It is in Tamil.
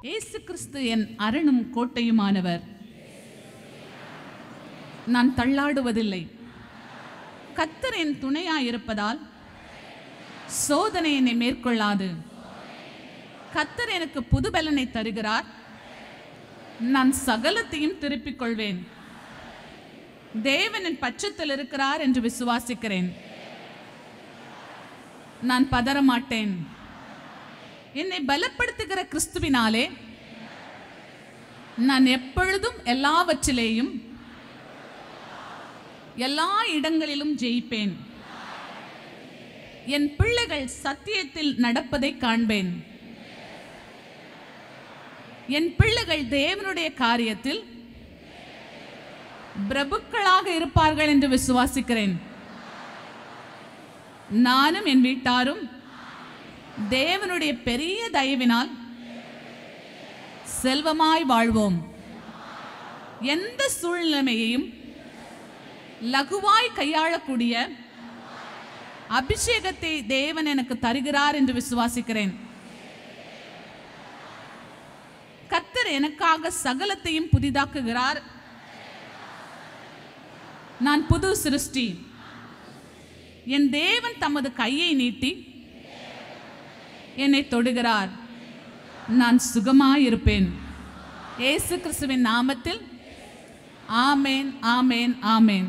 இயேசு கிறிஸ்து என் அரணும் கோட்டையுமானவர். நான் தள்ளாடுவதில்லை. கர்த்தர் என் துணையாயிருப்பதால் சோதனை என்னை மேற்கொள்ளாது. கர்த்தர் எனக்கு புதுபலனை தருகிறார். நான் சகலத்தையும் திருப்பிக் கொள்வேன். தேவன் என் பட்சத்தில் இருக்கிறார் என்று விசுவாசிக்கிறேன். நான் பதறமாட்டேன். என்னை பலப்படுத்துகிற கிறிஸ்துவினாலே நான் எப்பொழுதும் எல்லாவற்றிலேயும் எல்லா இடங்களிலும் ஜெயிப்பேன். என் பிள்ளைகள் சத்தியத்தில் நடப்பதை காண்பேன். என் பிள்ளைகள் தேவனுடைய காரியத்தில் பிரபுக்களாக இருப்பார்கள் என்று விசுவாசிக்கிறேன். நானும் என் வீட்டாரும் தேவனுடைய பெரிய தயவினால் செல்வமாய் வாழ்வோம். எந்த சூழ்நிலையையும் லகுவாய் கையாளக்கூடிய அபிஷேகத்தை தேவன் எனக்கு தருகிறார் என்று விசுவாசிக்கிறேன். கர்த்தர் எனக்காக சகலத்தையும் புதிதாக்குகிறார். நான் புது சிருஷ்டி. என் தேவன் தமது கையை நீட்டி என்னை தொடுகிறார். நான் சுகமாயிருப்பேன். இயேசு கிறிஸ்துவின் நாமத்தில் ஆமேன், ஆமேன், ஆமேன்.